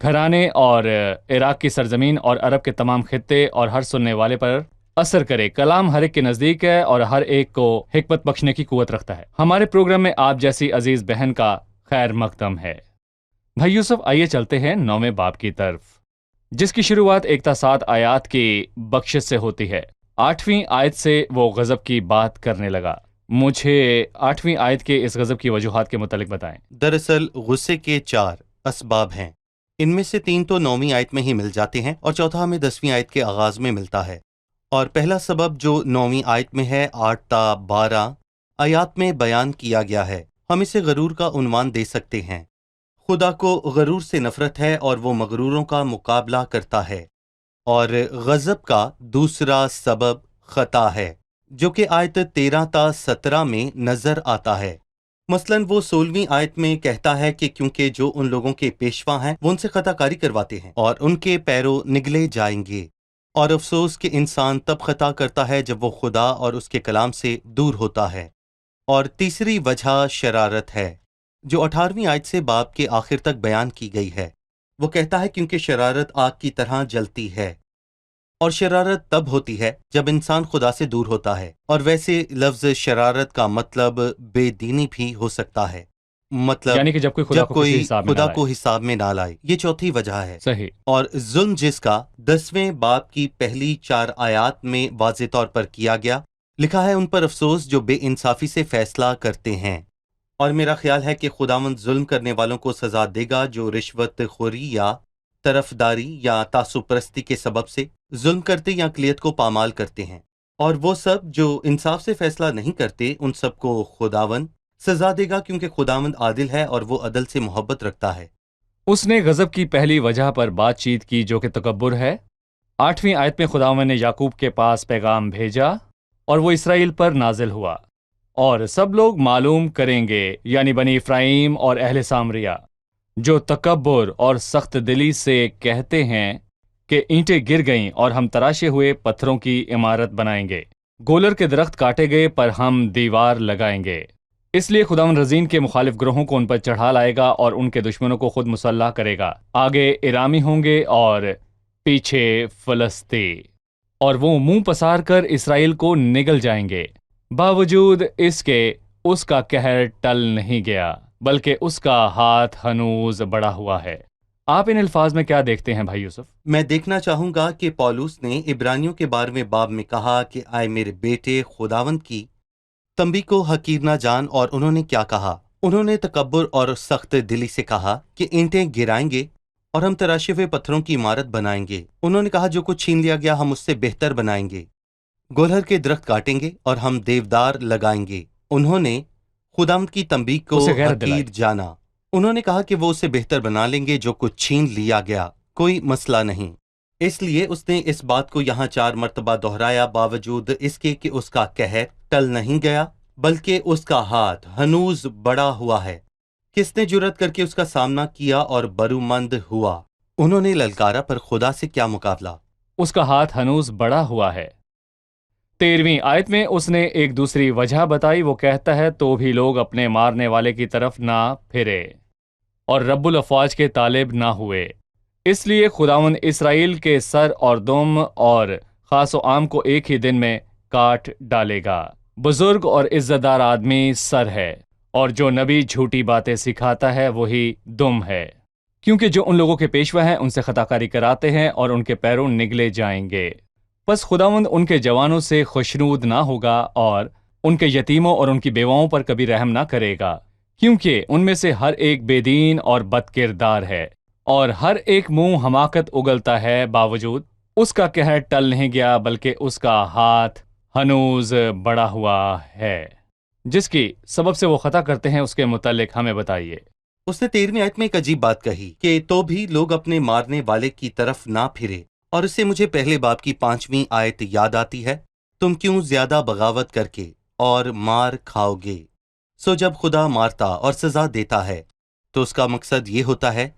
گھرانے اور عراق کی سرزمین اور عرب کے تمام خطے اور ہر سننے والے پر اثر کرے۔ کلام ہر ایک کے نزدیک ہے اور ہر ایک کو حکمت بخشنے کی قوت رکھتا ہے۔ ہمارے پروگرام میں آپ جیسی عزیز بہن کا خیر مقدم ہے۔ بھائی یوسف، آئیے چلتے ہیں 9ویں باب کی طرف، جس کی شروعات 1 تا 7 آیات کی بخشش سے ہوتی ہے۔ 8ویں آیت سے وہ غضب کی بات کرنے لگا۔ مجھے 8ویں آیت کے اس غضب کی وجوہات کے متعلق بتائیں۔ دراصل غصے کے 4 اسباب ہیں۔ ان میں سے 3 تو 9ویں آیت میں ہی مل جاتے ہیں اور چوتھا ہمیں 10ویں آیت کے آغاز میں ملتا ہے۔ اور پہلا سبب جو 9ویں آیت میں ہے 8 تا 12 آیات میں بیان کیا گیا ہے، ہم اسے غرور کا عنوان دے سکتے ہیں۔ خدا کو غرور سے نفرت ہے اور وہ مغروروں کا مقابلہ کرتا ہے۔ اور غضب کا دوسرا سبب خطا ہے، جو کہ آیت 13 تا 17 میں نظر آتا ہے۔ مثلاً وہ 16ویں آیت میں کہتا ہے کہ کیونکہ جو ان لوگوں کے پیشوا ہیں وہ ان سے خطا کاری کرواتے ہیں اور ان کے پیروں نگلے جائیں گے۔ اور افسوس کہ انسان تب خطا کرتا ہے جب وہ خدا اور اس کے کلام سے دور ہوتا ہے۔ اور تیسری وجہ شرارت ہے، جو 18ویں آیت سے باب کے آخر تک بیان کی گئی ہے۔ وہ کہتا ہے کیونکہ شرارت آگ کی طرح جلتی ہے، اور شرارت تب ہوتی ہے جب انسان خدا سے دور ہوتا ہے۔ اور ویسے لفظ شرارت کا مطلب بے دینی بھی ہو سکتا ہے، مطلب یعنی کہ جب کوئی خدا جب کو کوئی کسی حساب میں نہ خدا لائے۔ کو حساب میں نہ لائے۔ یہ چوتھی وجہ ہے۔ صحیح۔ اور ظلم جس کا 10ویں باب کی پہلی 4 آیات میں واضح طور پر کیا گیا، لکھا ہے ان پر افسوس جو بے انصافی سے فیصلہ کرتے ہیں۔ اور میرا خیال ہے کہ خداوند ظلم کرنے والوں کو سزا دے گا جو رشوت خوری یا طرفداری یا تعصب پرستی کے سبب سے ظلم کرتے یا اقلیت کو پامال کرتے ہیں۔ اور وہ سب جو انصاف سے فیصلہ نہیں کرتے، ان سب کو خداوند سزا دے گا، کیونکہ خداوند عادل ہے اور وہ عدل سے محبت رکھتا ہے۔ اس نے غضب کی پہلی وجہ پر بات چیت کی جو کہ تکبر ہے۔ 8ویں آیت میں خداوند نے یعقوب کے پاس پیغام بھیجا اور وہ اسرائیل پر نازل ہوا، اور سب لوگ معلوم کریں گے، یعنی بنی افراہیم اور اہل سامریہ، جو تکبر اور سخت دلی سے کہتے ہیں کہ اینٹیں گر گئیں اور ہم تراشے ہوئے پتھروں کی عمارت بنائیں گے، گولر کے درخت کاٹے گئے پر ہم دیوار لگائیں گے۔ اس لیے خداوند رزین کے مخالف گروہوں کو ان پر چڑھا لائے گا اور ان کے دشمنوں کو خود مسلح کرے گا۔ آگے ایرامی ہوں گے اور پیچھے فلسطی، اور وہ منہ پسار کر اسرائیل کو نگل جائیں گے۔ باوجود اس کے اس کا قہر ٹل نہیں گیا، بلکہ اس کا ہاتھ ہنوز بڑھا ہوا ہے۔ آپ ان الفاظ میں کیا دیکھتے ہیں بھائی یوسف؟ میں دیکھنا چاہوں گا کہ پولس نے عبرانیوں کے 12ویں باب میں کہا کہ آئے میرے بیٹے، خداوند کی تنبیہ کو حقیر نہ جان۔ اور انہوں نے کیا کہا؟ انہوں نے تکبر اور سخت دلی سے کہا کہ اینٹیں گرائیں گے اور ہم تراشے ہوئے پتھروں کی عمارت بنائیں گے۔ انہوں نے کہا جو کچھ چھین لیا گیا ہم اس سے بہتر بنائیں گے، گولہر کے درخت کاٹیں گے اور ہم دیودار لگائیں گے۔ انہوں نے خداوند کی تنبیہ کو اسے غیرت دلائی۔ حقیر جانا۔ انہوں نے کہا کہ وہ اسے بہتر بنا لیں گے جو کچھ چھین لیا گیا، کوئی مسئلہ نہیں۔ اس لیے اس نے اس بات کو یہاں 4 مرتبہ دہرایا، باوجود اس کے کہ اس کا قہر ٹل نہیں گیا بلکہ اس کا ہاتھ ہنوز بڑا ہوا ہے۔ کس نے جرأت کر کے اس کا سامنا کیا اور برومند ہوا؟ انہوں نے للکارا، پر خدا سے کیا مقابلہ؟ اس کا ہاتھ ہنوز بڑا ہوا ہے۔ 13ویں آیت میں اس نے ایک دوسری وجہ بتائی۔ وہ کہتا ہے تو بھی لوگ اپنے مارنے والے کی طرف نہ پھرے اور رب الافواج کے طالب نہ ہوئے۔ اس لیے خداوند اسرائیل کے سر اور دم اور خاص و عام کو ایک ہی دن میں کاٹ ڈالے گا۔ بزرگ اور عزت دار آدمی سر ہے، اور جو نبی جھوٹی باتیں سکھاتا ہے وہی دم ہے، کیونکہ جو ان لوگوں کے پیشوا ہیں ان سے خطا کاری کراتے ہیں اور ان کے پیروں نگلے جائیں گے۔ بس خداوند ان کے جوانوں سے خوشنود نہ ہوگا اور ان کے یتیموں اور ان کی بیواؤں پر کبھی رحم نہ کرے گا، کیونکہ ان میں سے ہر ایک بے دین اور بد کردار ہے، اور ہر ایک منہ حماقت اگلتا ہے۔ باوجود اس کا قہر ٹل نہیں گیا بلکہ اس کا ہاتھ ہنوز بڑا ہوا ہے۔ جس کی سبب سے وہ خطا کرتے ہیں اس کے متعلق ہمیں بتائیے۔ اس نے 13ویں آیت میں ایک عجیب بات کہی کہ تو بھی لوگ اپنے مارنے والے کی طرف نہ پھرے، اور اس سے مجھے پہلے باب کی 5ویں آیت یاد آتی ہے، تم کیوں زیادہ بغاوت کر کے اور مار کھاؤ گے؟ سو جب خدا مارتا اور سزا دیتا ہے تو اس کا مقصد یہ ہوتا ہے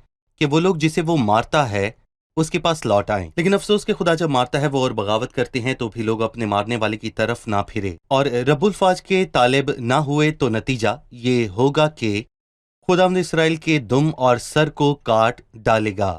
کہ وہ لوگ جسے وہ مارتا ہے اس کے پاس لوٹ آئیں۔ لیکن افسوس کہ خدا جب مارتا ہے وہ اور بغاوت کرتے ہیں تو بھی لوگ اپنے مارنے والے کی طرف نہ پھرے اور رب الفاج کے طالب نہ ہوئے، تو نتیجہ یہ ہوگا کہ خداوند اسرائیل کے دم اور سر کو کاٹ ڈالے گا۔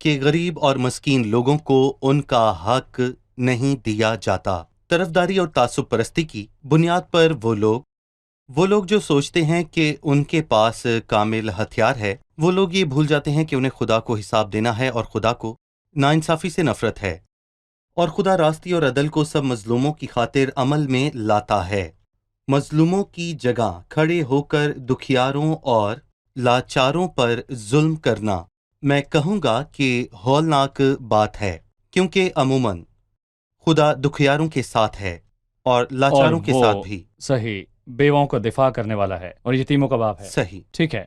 کہ غریب اور مسکین لوگوں کو ان کا حق نہیں دیا جاتا۔ طرفداری اور تعصب پرستی کی بنیاد پر وہ لوگ جو سوچتے ہیں کہ ان کے پاس کامل ہتھیار ہے، وہ لوگ یہ بھول جاتے ہیں کہ انہیں خدا کو حساب دینا ہے اور خدا کو ناانصافی سے نفرت ہے، اور خدا راستی اور عدل کو سب مظلوموں کی خاطر عمل میں لاتا ہے۔ مظلوموں کی جگہ کھڑے ہو کر دکھیاروں اور لاچاروں پر ظلم کرنا میں کہوں گا کہ ہولناک بات ہے، کیونکہ عموماً خدا دکھیاروں کے ساتھ ہے اور اور لاچاروں کے وہ ساتھ بھی۔ صحیح بیواؤں کا دفاع کرنے والا ہے اور یتیموں کا باپ ہے۔ صحیح۔ ٹھیک ہے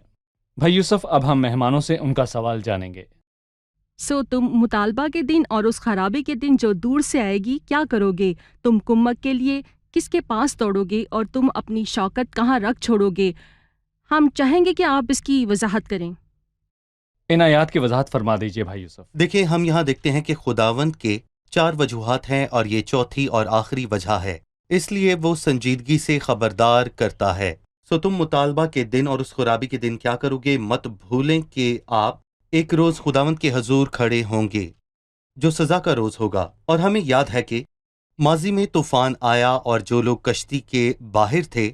بھائی یوسف، اب ہم مہمانوں سے ان کا سوال جانیں گے۔ سو تم مطالبہ کے دن اور اس خرابی کے دن جو دور سے آئے گی کیا کرو گے؟ تم کمک کے لیے کس کے پاس دوڑو گے اور تم اپنی شوکت کہاں رکھ چھوڑو گے؟ ہم چاہیں گے کہ آپ اس کی وضاحت کریں۔ ان آیات کی وضاحت فرما دیجئے بھائی یوسف۔ دیکھیں، ہم یہاں دیکھتے ہیں کہ خداوند کے 4 وجوہات ہیں اور یہ چوتھی اور آخری وجہ ہے، اس لیے وہ سنجیدگی سے خبردار کرتا ہے۔ سو تم مطالبہ کے دن اور اس خرابی کے دن کیا کرو گے؟ مت بھولیں کہ آپ ایک روز خداوند کے حضور کھڑے ہوں گے جو سزا کا روز ہوگا۔ اور ہمیں یاد ہے کہ ماضی میں طوفان آیا اور جو لوگ کشتی کے باہر تھے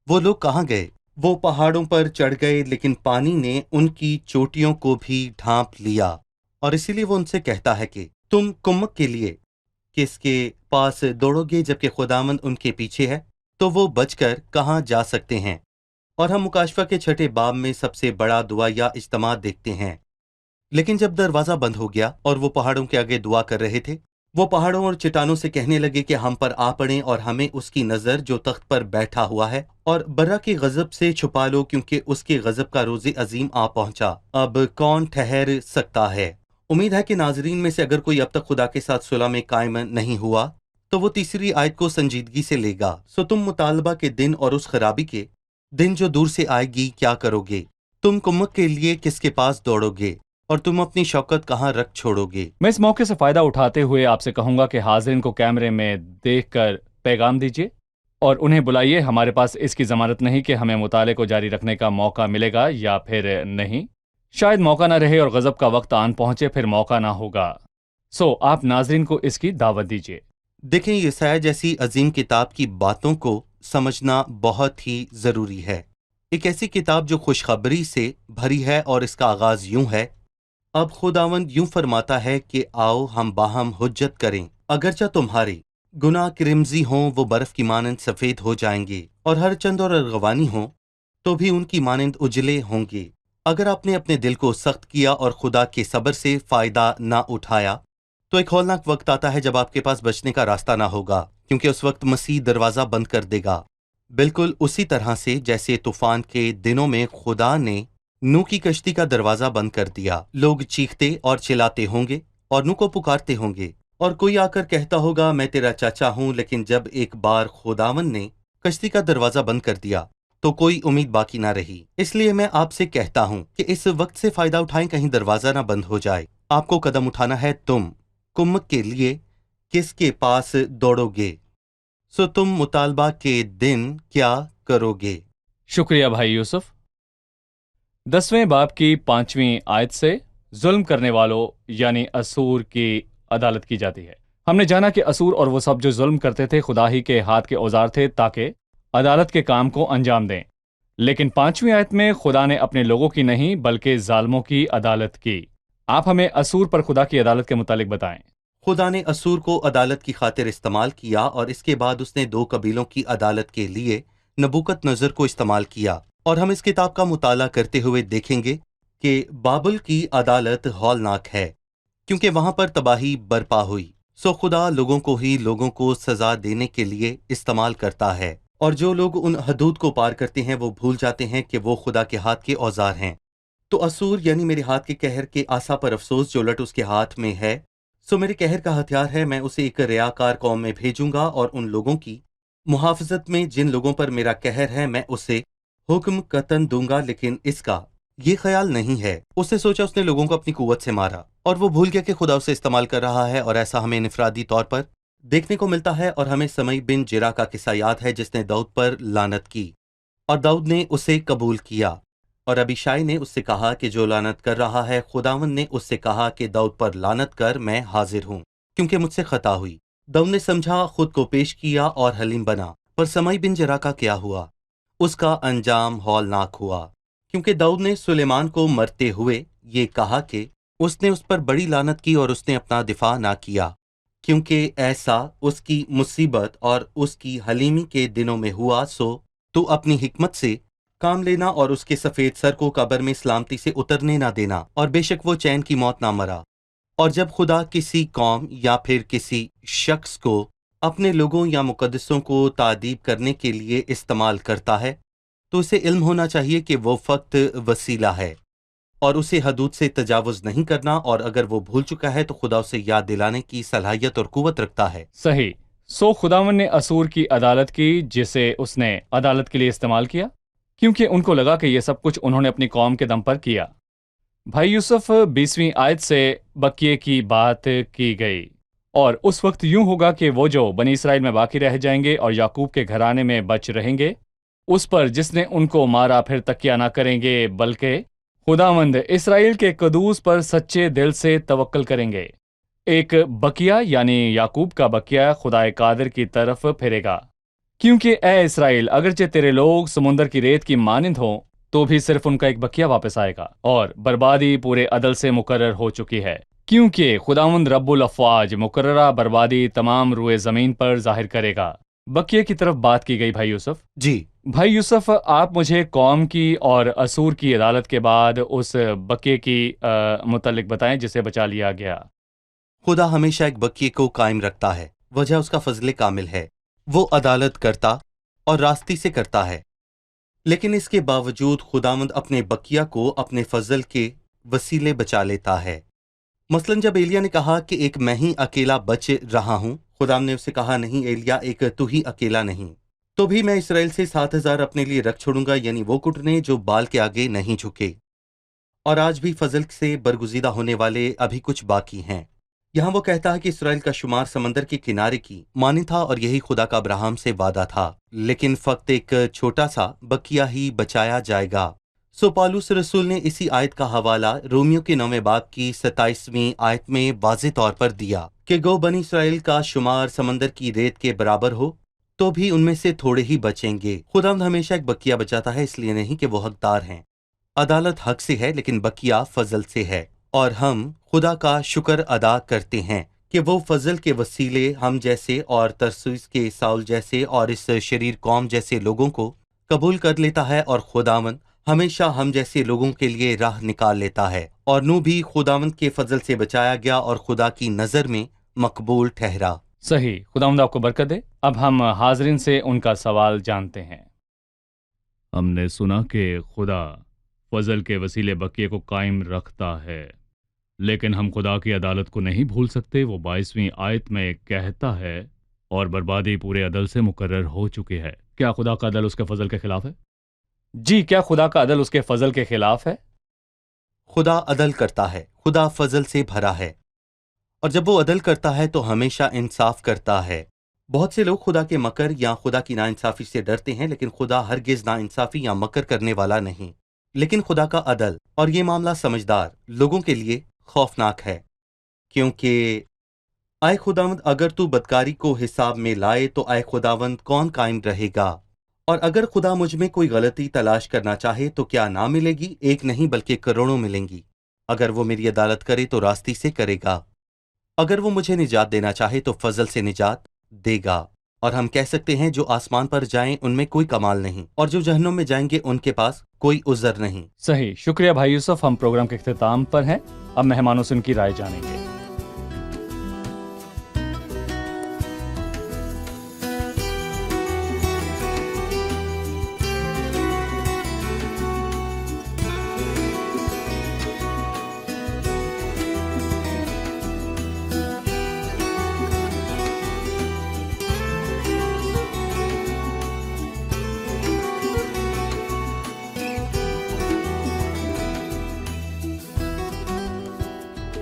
وہ لوگ کہاں گئے؟ وہ پہاڑوں پر چڑھ گئے، لیکن پانی نے ان کی چوٹیوں کو بھی ڈھانپ لیا، اور اسی لیے وہ ان سے کہتا ہے کہ تم کمک کے لیے کس کے پاس دوڑو گے جبکہ خداوند ان کے پیچھے ہے؟ تو وہ بچ کر کہاں جا سکتے ہیں؟ اور ہم مکاشفہ کے 6 باب میں سب سے بڑا دعا یا اجتماع دیکھتے ہیں۔ لیکن جب دروازہ بند ہو گیا اور وہ پہاڑوں کے آگے دعا کر رہے تھے، وہ پہاڑوں اور چٹانوں سے کہنے لگے کہ ہم پر آ پڑیں اور ہمیں اس کی نظر جو تخت پر بیٹھا ہوا ہے اور برا کے غضب سے چھپا لو، کیونکہ اس کے غضب کا روز عظیم آ پہنچا۔ اب کون ٹھہر سکتا ہے؟ امید ہے کہ ناظرین میں سے اگر کوئی اب تک خدا کے ساتھ صلح میں قائم نہیں ہوا تو وہ تیسری آیت کو سنجیدگی سے لے گا۔ سو تم مطالبہ کے دن اور اس خرابی کے دن جو دور سے آئے گی کیا کرو گے؟ تم کمک کے لیے کس کے پاس دوڑو گے اور تم اپنی شوکت کہاں رکھ چھوڑو گے؟ میں اس موقع سے فائدہ اٹھاتے ہوئے آپ سے کہوں گا کہ حاضرین کو کیمرے میں دیکھ کر پیغام دیجیے اور انہیں بلائیے۔ ہمارے پاس اس کی ضمانت نہیں کہ ہمیں مطالعے کو جاری رکھنے کا موقع ملے گا یا پھر نہیں، شاید موقع نہ رہے اور غضب کا وقت آن پہنچے، پھر موقع نہ ہوگا۔ سو آپ ناظرین کو اس کی دعوت دیجیے۔ دیکھیں، یسایہ جیسی عظیم کتاب کی باتوں کو سمجھنا بہت ہی ضروری ہے۔ ایک ایسی کتاب جو خوشخبری سے بھری ہے، اور اس کا آغاز یوں ہے: اب خداوند یوں فرماتا ہے کہ آؤ ہم باہم حجت کریں، اگرچہ تمہارے گناہ کرمزی ہوں وہ برف کی مانند سفید ہو جائیں گے، اور ہر چند اور ارغوانی ہوں تو بھی ان کی مانند اجلے ہوں گے۔ اگر آپ نے اپنے دل کو سخت کیا اور خدا کے صبر سے فائدہ نہ اٹھایا تو ایک ہولناک وقت آتا ہے جب آپ کے پاس بچنے کا راستہ نہ ہوگا، کیونکہ اس وقت مسیح دروازہ بند کر دے گا، بالکل اسی طرح سے جیسے طوفان کے دنوں میں خدا نے نوح کی کشتی کا دروازہ بند کر دیا۔ لوگ چیختے اور چلاتے ہوں گے اور نوح کو پکارتے ہوں گے، اور کوئی آ کر کہتا ہوگا میں تیرا چاچا ہوں، لیکن جب ایک بار خداوند نے کشتی کا دروازہ بند کر دیا تو کوئی امید باقی نہ رہی۔ اس لیے میں آپ سے کہتا ہوں کہ اس وقت سے فائدہ اٹھائیں، کہیں دروازہ نہ بند ہو جائے۔ آپ کو قدم اٹھانا ہے۔ تم کمک کے لیے کس کے پاس دوڑو گے؟ سو تم مطالبہ کے دن کیا کرو گے؟ شکریہ بھائی یوسف۔ 10ویں باب کی 5ویں آیت سے ظلم کرنے والوں یعنی اسور کی عدالت کی جاتی ہے۔ ہم نے جانا کہ اسور اور وہ سب جو ظلم کرتے تھے خدا ہی کے ہاتھ کے اوزار تھے تاکہ عدالت کے کام کو انجام دیں، لیکن 5ویں آیت میں خدا نے اپنے لوگوں کی نہیں بلکہ ظالموں کی عدالت کی۔ آپ ہمیں اسور پر خدا کی عدالت کے متعلق بتائیں۔ خدا نے اسور کو عدالت کی خاطر استعمال کیا، اور اس کے بعد اس نے 2 قبیلوں کی عدالت کے لیے نبوکت نظر کو استعمال کیا، اور ہم اس کتاب کا مطالعہ کرتے ہوئے دیکھیں گے کہ بابل کی عدالت ہولناک ہے، کیونکہ وہاں پر تباہی برپا ہوئی۔ سو خدا لوگوں کو ہی لوگوں کو سزا دینے کے لیے استعمال کرتا ہے، اور جو لوگ ان حدود کو پار کرتے ہیں وہ بھول جاتے ہیں کہ وہ خدا کے ہاتھ کے اوزار ہیں۔ تو اسور یعنی میرے ہاتھ کے قہر کے عصا پر افسوس جو لٹ اس کے ہاتھ میں ہے۔ سو میرے قہر کا ہتھیار ہے، میں اسے ایک ریاکار قوم میں بھیجوں گا، اور ان لوگوں کی محافظت میں جن لوگوں پر میرا قہر ہے میں اسے حکم قطن دوں گا، لیکن اس کا یہ خیال نہیں ہے۔ اس نے سوچا اس نے لوگوں کو اپنی قوت سے مارا، اور وہ بھول گیا کہ خدا اسے استعمال کر رہا ہے، اور ایسا ہمیں انفرادی طور پر دیکھنے کو ملتا ہے۔ اور ہمیں سمئی بن جرا کا قصہ یاد ہے جس نے داؤد پر لعنت کی، اور داؤد نے اسے قبول کیا۔ اور ابیشائی نے اس سے کہا کہ جو لعنت کر رہا ہے، خداوند نے اس سے کہا کہ داؤد پر لعنت کر، میں حاضر ہوں، کیونکہ مجھ سے خطا ہوئی۔ داؤد نے سمجھا، خود کو پیش کیا اور حلیم بنا۔ پر سمائی بن جرا کا کیا ہوا؟ اس کا انجام ہولناک ہوا، کیونکہ داؤد نے سلیمان کو مرتے ہوئے یہ کہا کہ اس نے اس پر بڑی لعنت کی اور اس نے اپنا دفاع نہ کیا، کیونکہ ایسا اس کی مصیبت اور اس کی حلیمی کے دنوں میں ہوا۔ سو تو اپنی حکمت سے کام لینا اور اس کے سفید سر کو قبر میں سلامتی سے اترنے نہ دینا، اور بے شک وہ چین کی موت نہ مرا۔ اور جب خدا کسی قوم یا پھر کسی شخص کو اپنے لوگوں یا مقدسوں کو تعذیب کرنے کے لیے استعمال کرتا ہے تو اسے علم ہونا چاہیے کہ وہ فقط وسیلہ ہے اور اسے حدود سے تجاوز نہیں کرنا، اور اگر وہ بھول چکا ہے تو خدا اسے یاد دلانے کی صلاحیت اور قوت رکھتا ہے۔ صحیح۔ سو خداوند نے اسور کی عدالت کی، جسے اس نے عدالت کے لیے استعمال کیا، کیونکہ ان کو لگا کہ یہ سب کچھ انہوں نے اپنی قوم کے دم پر کیا۔ بھائی یوسف 20ویں آیت سے بقیے کی بات کی گئی، اور اس وقت یوں ہوگا کہ وہ جو بنی اسرائیل میں باقی رہ جائیں گے اور یعقوب کے گھرانے میں بچ رہیں گے، اس پر جس نے ان کو مارا پھر تکیہ نہ کریں گے، بلکہ خداوند اسرائیل کے قدوس پر سچے دل سے توکل کریں گے۔ ایک بقیہ یعنی یعقوب کا بقیہ خدا قادر کی طرف پھرے گا، کیونکہ اے اسرائیل، اگرچہ تیرے لوگ سمندر کی ریت کی مانند ہوں تو بھی صرف ان کا ایک بقیہ واپس آئے گا، اور بربادی پورے عدل سے مقرر ہو چکی ہے، کیونکہ خداوند رب الافواج مقررہ بربادی تمام روئے زمین پر ظاہر کرے گا۔ بقیہ کی طرف بات کی گئی۔ بھائی یوسف جی، بھائی یوسف، آپ مجھے قوم کی اور اسور کی عدالت کے بعد اس بقیے کی متعلق بتائیں جسے بچا لیا گیا۔ خدا ہمیشہ ایک بقیے کو قائم رکھتا ہے، وجہ اس کا فضل کامل ہے۔ وہ عدالت کرتا اور راستی سے کرتا ہے، لیکن اس کے باوجود خداوند اپنے بقیہ کو اپنے فضل کے وسیلے بچا لیتا ہے۔ مثلا جب ایلیا نے کہا کہ ایک میں ہی اکیلا بچ رہا ہوں، خداوند نے اسے کہا نہیں ایلیا، ایک تو ہی اکیلا نہیں، تو بھی میں اسرائیل سے 7,000 اپنے لیے رکھ چھوڑوں گا، یعنی وہ گھٹنے جو بال کے آگے نہیں جھکے۔ اور آج بھی فضل سے برگزیدہ ہونے والے ابھی کچھ باقی ہیں۔ یہاں وہ کہتا ہے کہ اسرائیل کا شمار سمندر کے کنارے کی مانی تھا، اور یہی خدا کا ابراہیم سے وعدہ تھا، لیکن فقط ایک چھوٹا سا بقیہ ہی بچایا جائے گا۔ سو پالوس رسول نے اسی آیت کا حوالہ رومیو کے 9ویں باب کی 27ویں آیت میں واضح طور پر دیا کہ گو بنی اسرائیل کا شمار سمندر کی ریت کے برابر ہو تو بھی ان میں سے تھوڑے ہی بچیں گے۔ خداوند ہمیشہ ایک بقیہ بچاتا ہے، اس لیے نہیں کہ وہ حقدار ہیں۔ عدالت حق سے ہے، لیکن بقیہ فضل سے ہے، اور ہم خدا کا شکر ادا کرتے ہیں کہ وہ فضل کے وسیلے ہم جیسے اور ترسوس کے ساؤل جیسے اور اس شریر قوم جیسے لوگوں کو قبول کر لیتا ہے، اور خداوند ہمیشہ ہم جیسے لوگوں کے لیے راہ نکال لیتا ہے۔ اور نو بھی خداوند کے فضل سے بچایا گیا اور خدا کی نظر میں مقبول ٹھہرا۔ صحیح، خداوند آپ کو برکت دے۔ اب ہم حاضرین سے ان کا سوال جانتے ہیں۔ ہم نے سنا کہ خدا فضل کے وسیلے بقیے کو قائم رکھتا ہے، لیکن ہم خدا کی عدالت کو نہیں بھول سکتے۔ وہ 22ویں آیت میں کہتا ہے اور بربادی پورے عدل سے مقرر ہو چکی ہے۔ کیا خدا کا عدل اس کے فضل کے خلاف ہے؟ جی، کیا خدا کا عدل اس کے فضل کے خلاف ہے؟ خدا عدل کرتا ہے، خدا فضل سے بھرا ہے، اور جب وہ عدل کرتا ہے تو ہمیشہ انصاف کرتا ہے۔ بہت سے لوگ خدا کے مکر یا خدا کی ناانصافی سے ڈرتے ہیں، لیکن خدا ہرگز ناانصافی یا مکر کرنے والا نہیں۔ لیکن خدا کا عدل اور یہ معاملہ سمجھدار لوگوں کے لیے خوفناک ہے، کیونکہ اے خداوند اگر تو بدکاری کو حساب میں لائے تو اے خداوند کون قائم رہے گا؟ اور اگر خدا مجھ میں کوئی غلطی تلاش کرنا چاہے تو کیا نہ ملے گی؟ ایک نہیں بلکہ کروڑوں ملیں گی۔ اگر وہ میری عدالت کرے تو راستی سے کرے گا، اگر وہ مجھے نجات دینا چاہے تو فضل سے نجات دے گا۔ اور ہم کہہ سکتے ہیں جو آسمان پر جائیں ان میں کوئی کمال نہیں، اور جو جہنم میں جائیں گے ان کے پاس کوئی عذر نہیں۔ صحیح، شکریہ بھائی یوسف۔ ہم پروگرام کے اختتام پر ہیں، اب مہمانوں سے ان کی رائے جانیں گے۔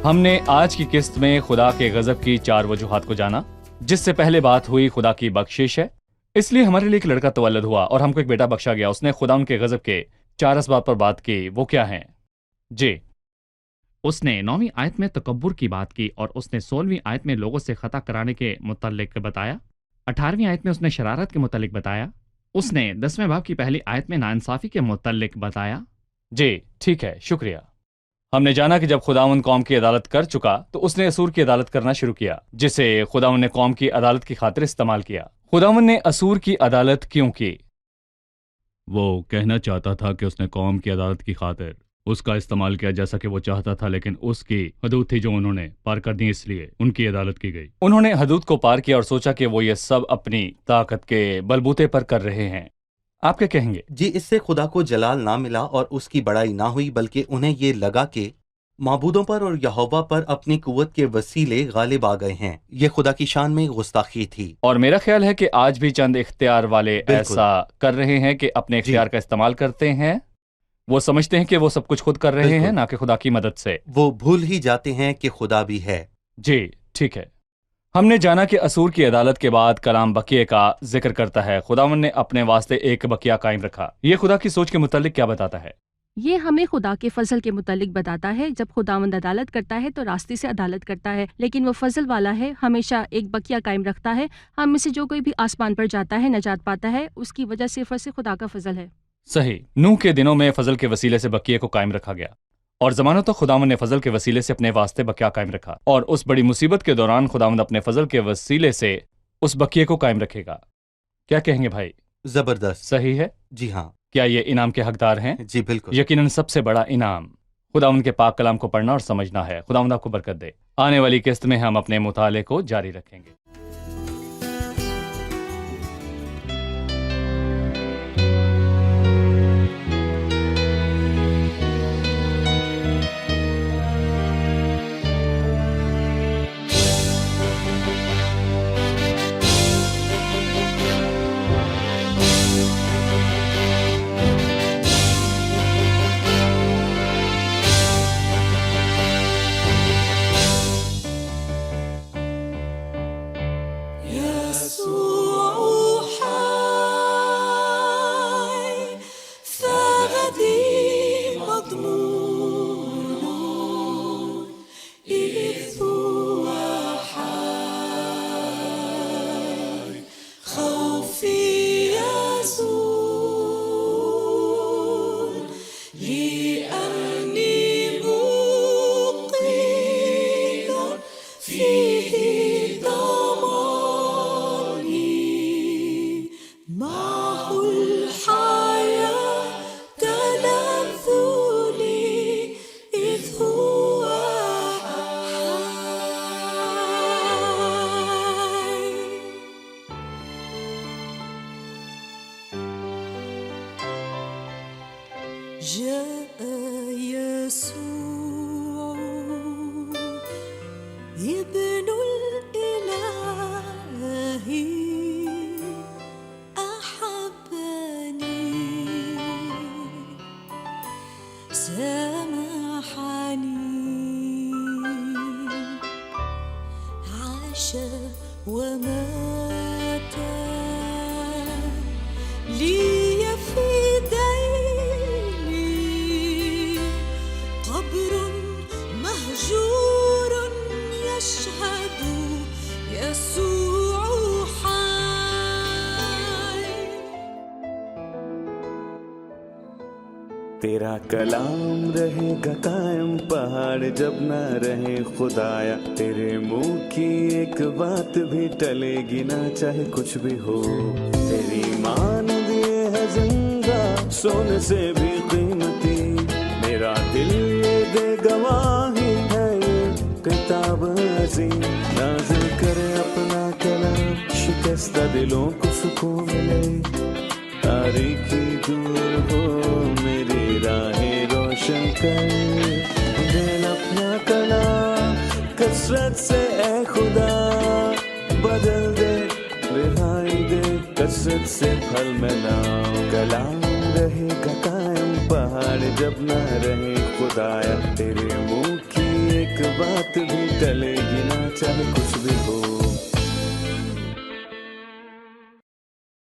ہم نے آج کی قسط میں خدا کے غضب کی 4 وجوہات کو جانا، جس سے پہلے بات ہوئی خدا کی بخشش ہے۔ اس لیے ہمارے لیے ایک لڑکا تولد ہوا اور ہم کو ایک بیٹا بخشا گیا۔ اس نے خدا ان کے غضب کے 4 اسباب پر بات کی، وہ کیا ہیں؟ جی اس نے 9ویں آیت میں تکبر کی بات کی اور اس نے 16ویں آیت میں لوگوں سے خطا کرانے کے متعلق بتایا، 18ویں آیت میں اس نے شرارت کے متعلق بتایا، اس نے 10ویں باب کی پہلی آیت میں ناانصافی کے متعلق بتایا۔ جی ٹھیک ہے، شکریہ۔ ہم نے جانا کہ جب خداوند قوم کی عدالت کر چکا تو اس نے اسور کی عدالت کرنا شروع کیا، جسے خداوند نے قوم کی عدالت کی خاطر استعمال کیا۔ خداوند نے اسور کی عدالت کیوں کی؟ وہ کہنا چاہتا تھا کہ اس نے قوم کی عدالت کی خاطر اس کا استعمال کیا جیسا کہ وہ چاہتا تھا، لیکن اس کی حدود تھی جو انہوں نے پار کر دی، اس لیے ان کی عدالت کی گئی۔ انہوں نے حدود کو پار کیا اور سوچا کہ وہ یہ سب اپنی طاقت کے بلبوتے پر کر رہے ہیں۔ آپ کیا کہیں گے؟ جی، اس سے خدا کو جلال نہ ملا اور اس کی بڑائی نہ ہوئی، بلکہ انہیں یہ لگا کہ معبودوں پر اور یہوہ پر اپنی قوت کے وسیلے غالب آ گئے ہیں۔ یہ خدا کی شان میں گستاخی تھی۔ اور میرا خیال ہے کہ آج بھی چند اختیار والے بالکل ایسا کر رہے ہیں کہ اپنے اختیار کا استعمال کرتے ہیں۔ وہ سمجھتے ہیں کہ وہ سب کچھ خود کر رہے ہیں، بالکل نہ کہ خدا کی مدد سے۔ وہ بھول ہی جاتے ہیں کہ خدا بھی ہے۔ جی ٹھیک ہے۔ ہم نے جانا کہ اسور کی عدالت کے بعد کلام بقیے کا ذکر کرتا ہے۔ خداوند نے اپنے واسطے ایک بقیہ قائم رکھا۔ یہ خدا کی سوچ کے متعلق کیا بتاتا ہے؟ یہ ہمیں خدا کے فضل کے متعلق بتاتا ہے۔ جب خداوند عدالت کرتا ہے تو راستے سے عدالت کرتا ہے، لیکن وہ فضل والا ہے، ہمیشہ ایک بقیہ قائم رکھتا ہے۔ ہم میں سے جو کوئی بھی آسمان پر جاتا ہے نجات پاتا ہے، اس کی وجہ صرف اور صرف خدا کا فضل ہے۔ صحیح۔ نوح کے دنوں میں فضل کے وسیلے سے بقیے کو قائم رکھا گیا، اور زمانوں تک خداوند نے فضل کے وسیلے سے اپنے واسطے بقیہ قائم رکھا، اور اس بڑی مصیبت کے دوران خداوند اپنے فضل کے وسیلے سے اس بقیے کو قائم رکھے گا۔ کیا کہیں گے بھائی؟ زبردست۔ صحیح ہے؟ جی ہاں، کیا یہ انعام کے حقدار ہیں؟ جی بالکل۔ یقیناً سب سے بڑا انعام خداوند کے پاک کلام کو پڑھنا اور سمجھنا ہے۔ خداوند آپ کو برکت دے۔ آنے والی قسط میں ہم اپنے مطالعے کو جاری رکھیں گے۔ تیرا کلام رہے گا قائم، پہاڑ جب نہ رہے خدایا، تیرے منہ کی ایک بات بھی ٹلے گی نہ، چاہے کچھ بھی ہو۔ تیری مان دیے ہے زندہ، سونے سے بھی قیمتی، میرا دل یہ دے گواہی ہے، یہ کتاب عظیم نازل کرے اپنا کلام، شکستہ دلوں کو سکون ملے، تاریکی دور ہو میری راہیں روشن کر، دل اپنا کلام کثرت سے اے خدا بدل دے، رہائی دے کثرت سے پھل ملاؤ۔ کلام رہے گا قائم، پہاڑ جب نہ رہے خدایا، تیرے منہ کی ایک بات بھی ٹلے گی نہ، چاہے کچھ